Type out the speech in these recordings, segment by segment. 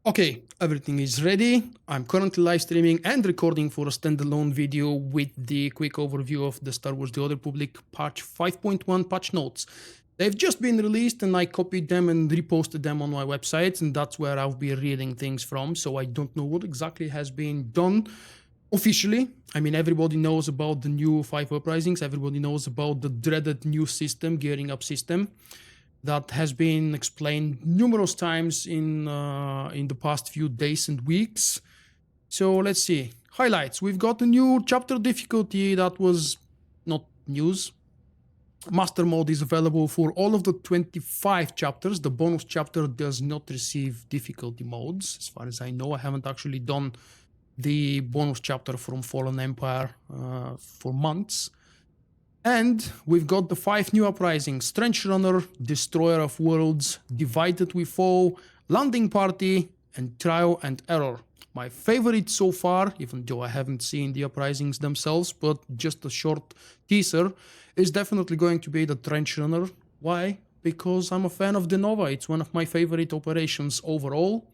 Okay, everything is ready. I'm currently live streaming and recording for a standalone video with the quick overview of the Star Wars The Old Republic patch 5.1 patch notes. They've just been released and I copied them and reposted them on my website, and that's where I'll be reading things from, so I don't know what exactly has been done officially. I mean, everybody knows about the new 5 uprisings, everybody knows about the dreaded new system, gearing up system. That has been explained numerous times in the past few days and weeks. So let's see. Highlights. We've got a new chapter difficulty that was not news. Master mode is available for all of the 25 chapters. The bonus chapter does not receive difficulty modes. As far as I know, I haven't actually done the bonus chapter from Fallen Empire for months. And we've got the 5 new uprisings: Trench Runner, Destroyer of Worlds, Divided We Fall, Landing Party, and Trial and Error. My favorite so far, even though I haven't seen the uprisings themselves, but just a short teaser, is definitely going to be the Trench Runner. Why? Because I'm a fan of the Nova. It's one of my favorite operations overall.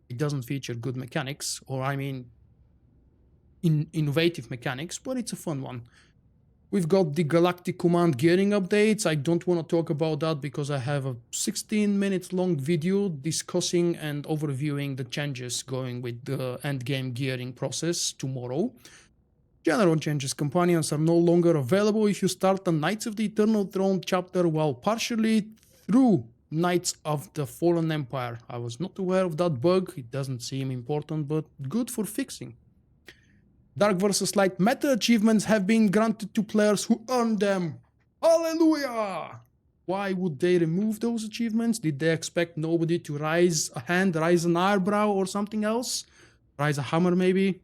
It doesn't feature good mechanics, or I mean innovative mechanics, but it's a fun one. We've got the Galactic Command gearing updates. I don't want to talk about that because I have a 16-minute long video discussing and overviewing the changes going with the endgame gearing process tomorrow. General changes: companions are no longer available if you start the Knights of the Eternal Throne chapter while partially through Knights of the Fallen Empire. I was not aware of that bug. It doesn't seem important, but good for fixing. Dark vs. Light meta achievements have been granted to players who earned them. Hallelujah! Why would they remove those achievements? Did they expect nobody to raise a hand, raise an eyebrow, or something else? Raise a hammer, maybe?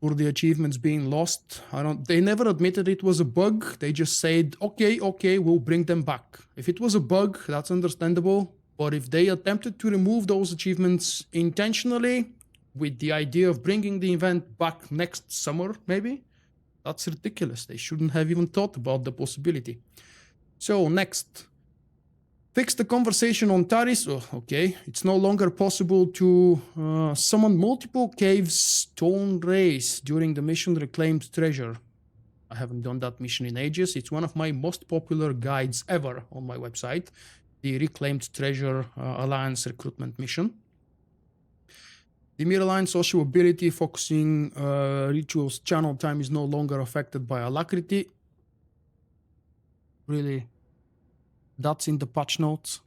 For the achievements being lost? They never admitted it was a bug. They just said, okay, we'll bring them back. If it was a bug, that's understandable. But if they attempted to remove those achievements intentionally, with the idea of bringing the event back next summer, maybe? That's ridiculous. They shouldn't have even thought about the possibility. So, next. Fix the conversation on Taris. Oh, okay. It's no longer possible to summon multiple caves stone rays during the mission Reclaimed Treasure. I haven't done that mission in ages. It's one of my most popular guides ever on my website. The Reclaimed Treasure Alliance recruitment mission. The Mir Alliance social ability focusing rituals channel time is no longer affected by alacrity. Really? That's in the patch notes.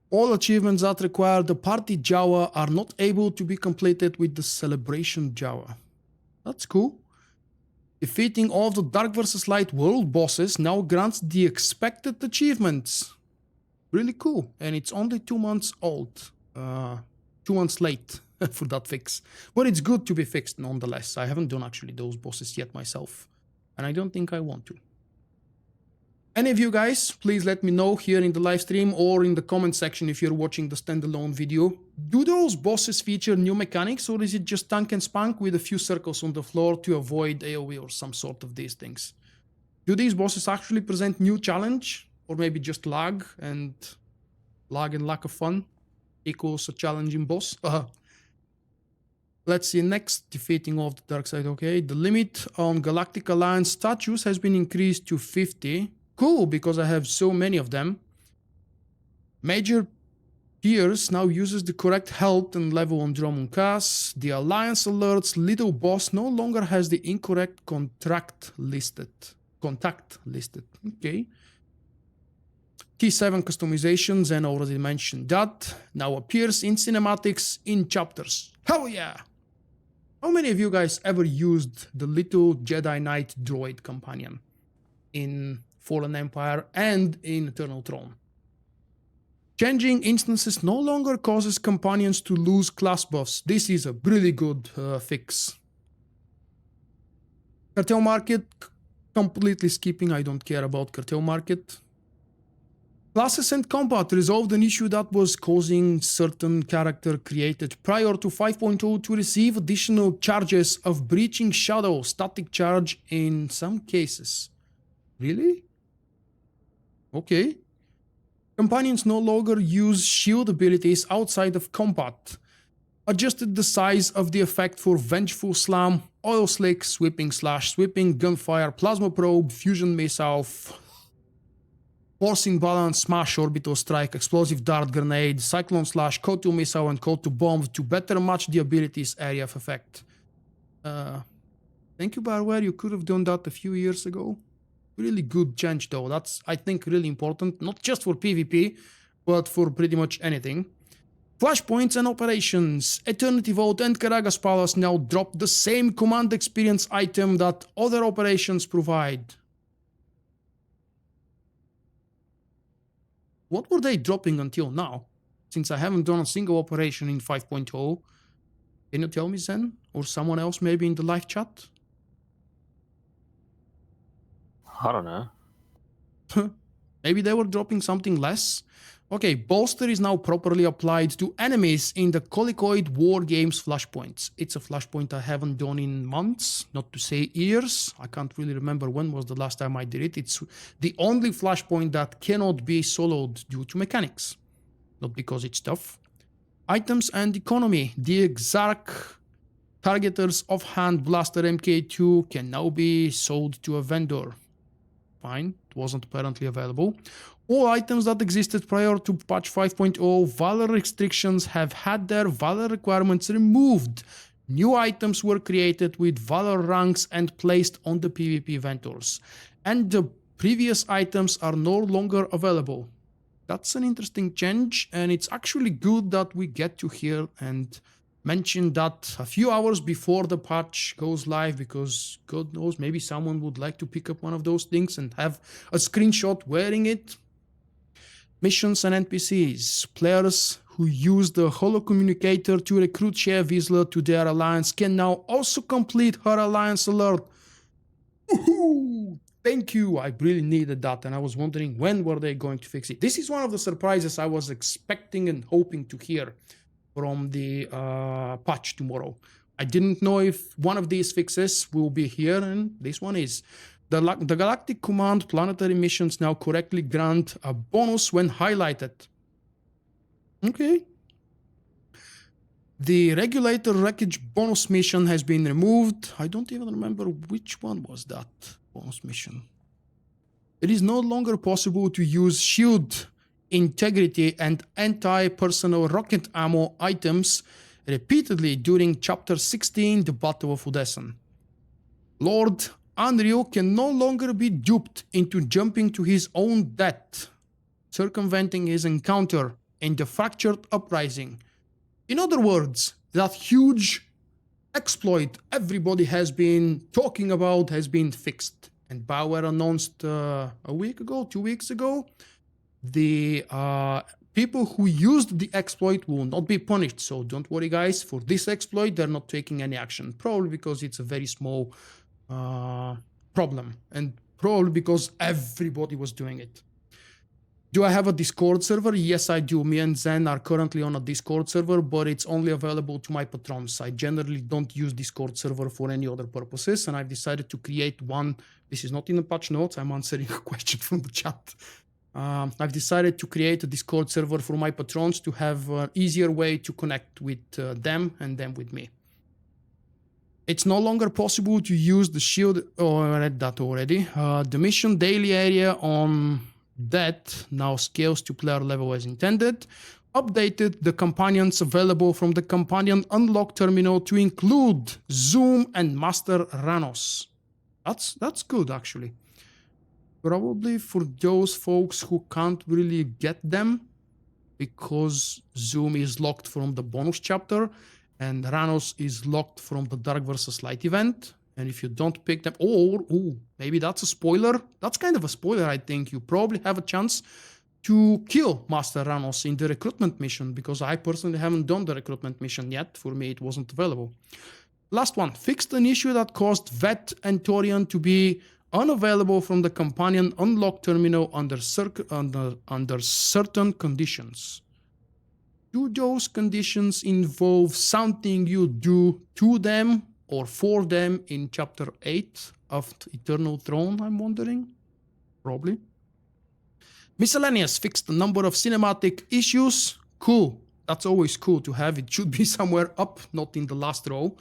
All achievements that require the party Jawa are not able to be completed with the celebration Jawa. That's cool. Defeating all of the Dark vs. Light world bosses now grants the expected achievements. Really cool. And it's only 2 months old. 2 months late for that fix. But it's good to be fixed nonetheless. I haven't done actually those bosses yet myself. And I don't think I want to. Any of you guys, please let me know here in the live stream or in the comment section if you're watching the standalone video. Do those bosses feature new mechanics, or is it just tank and spank with a few circles on the floor to avoid AoE or some sort of these things? Do these bosses actually present new challenge? Or maybe just lag and lack of fun equals a challenging boss? Let's see next. Defeating all of the dark side. Okay, the limit on Galactic Alliance statues has been increased to 50. Cool, because I have so many of them. Major Pierce now uses the correct health and level on Drummond Cass. The Alliance alerts Little Boss no longer has the incorrect contact listed. Okay. T7 customizations, and already mentioned that, now appears in cinematics in chapters. Hell yeah! How many of you guys ever used the little Jedi Knight droid companion in Fallen Empire and in Eternal Throne? Changing instances no longer causes companions to lose class buffs. This is a really good fix. Cartel Market, completely skipping. I don't care about Cartel Market. Classes and combat resolved an issue that was causing certain character created prior to 5.0 to receive additional charges of breaching shadow, static charge in some cases. Really? Okay. Companions no longer use shield abilities outside of combat. Adjusted the size of the effect for Vengeful Slam, Oil Slick, Sweeping Slash, Sweeping, Gunfire, Plasma Probe, Fusion Missile, Forcing Balance, Smash, Orbital Strike, Explosive Dart Grenade, Cyclone Slash, Code to Missile, and Code to Bomb to better match the ability's area of effect. Thank you, Barware. You could have done that a few years ago. Really good change, though. That's, I think, really important, not just for PvP, but for pretty much anything. Flashpoints and operations. Eternity Vault and Karaga's Palace now drop the same command experience item that other operations provide. What were they dropping until now? Since I haven't done a single operation in 5.0. Can you tell me, Zen? Or someone else maybe in the live chat? I don't know. Maybe they were dropping something less? Okay, Bolster is now properly applied to enemies in the Colicoid War Games flashpoints. It's a flashpoint I haven't done in months, not to say years. I can't really remember when was the last time I did it. It's the only flashpoint that cannot be soloed due to mechanics, not because it's tough. Items and economy. The Exarch Targeter's Offhand Blaster MK2 can now be sold to a vendor. Fine, it wasn't apparently available. All items that existed prior to patch 5.0 Valor restrictions have had their Valor requirements removed. New items were created with Valor ranks and placed on the PvP vendors. And the previous items are no longer available. That's an interesting change, and it's actually good that we get to hear and mention that a few hours before the patch goes live, because God knows, maybe someone would like to pick up one of those things and have a screenshot wearing it. Missions and NPCs. Players who use the Holo Communicator to recruit Shea Vizsla to their alliance can now also complete her alliance alert. Woohoo! Thank you, I really needed that, and I was wondering when were they going to fix it. This is one of the surprises I was expecting and hoping to hear from the patch tomorrow. I didn't know if one of these fixes will be here, and this one is. The Galactic Command planetary missions now correctly grant a bonus when highlighted. Okay. The Regulator Wreckage bonus mission has been removed. I don't even remember which one was that bonus mission. It is no longer possible to use shield, integrity, and anti-personnel rocket ammo items repeatedly during Chapter 16, the Battle of Udesson. Lord Unreal can no longer be duped into jumping to his own death, circumventing his encounter in the Fractured Uprising. In other words, that huge exploit everybody has been talking about has been fixed. And BioWare announced a week ago, 2 weeks ago, the people who used the exploit will not be punished. So don't worry, guys. For this exploit, they're not taking any action. Probably because it's a very small problem, and probably because everybody was doing it. Do I have a Discord server? Yes, I do. Me and Zen are currently on a Discord server, but it's only available to my patrons. I generally don't use Discord server for any other purposes, and I've decided to create one. This is not in the patch notes. I'm answering a question from the chat. I've decided to create a Discord server for my patrons to have an easier way to connect with them and them with me. It's no longer possible to use the shield. Oh, I read that already. The mission daily area on that now scales to player level as intended. Updated the companions available from the companion unlock terminal to include Zoom and Master Ranos. That's good, actually. Probably for those folks who can't really get them, because Zoom is locked from the bonus chapter and Ranos is locked from the Dark vs. Light event. And if you don't pick them, or maybe that's a spoiler. That's kind of a spoiler, I think. You probably have a chance to kill Master Ranos in the recruitment mission, because I personally haven't done the recruitment mission yet. For me, it wasn't available. Last one, fixed an issue that caused Vet and Torian to be unavailable from the companion unlock terminal under certain conditions. Do those conditions involve something you do to them or for them in Chapter 8 of Eternal Throne, I'm wondering? Probably. Miscellaneous fixed a number of cinematic issues. Cool. That's always cool to have. It should be somewhere up, not in the last row.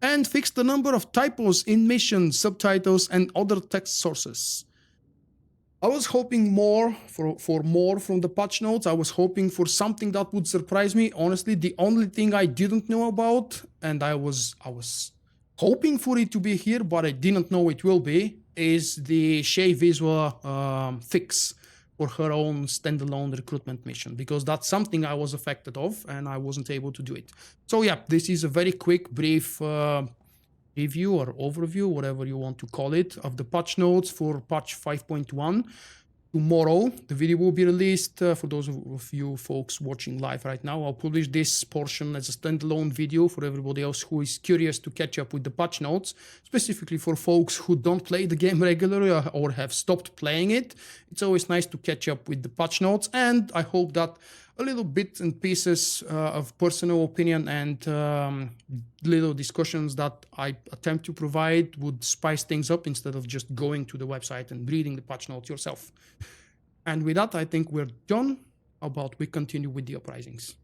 And fixed a number of typos in missions, subtitles, and other text sources. I was hoping more for more from the patch notes. I was hoping for something that would surprise me. Honestly, the only thing I didn't know about, and I was hoping for it to be here, but I didn't know it will be, is the Shay visual fix for her own standalone recruitment mission, because that's something I was affected of and I wasn't able to do it. So yeah, this is a very quick, brief review or overview, whatever you want to call it, of the patch notes for patch 5.1. Tomorrow, the video will be released. For those of you folks watching live right now, I'll publish this portion as a standalone video for everybody else who is curious to catch up with the patch notes, specifically for folks who don't play the game regularly or have stopped playing it. It's always nice to catch up with the patch notes, and I hope that a little bits and pieces of personal opinion and little discussions that I attempt to provide would spice things up instead of just going to the website and reading the patch notes yourself. And with that, I think we're done. How about we continue with the uprisings?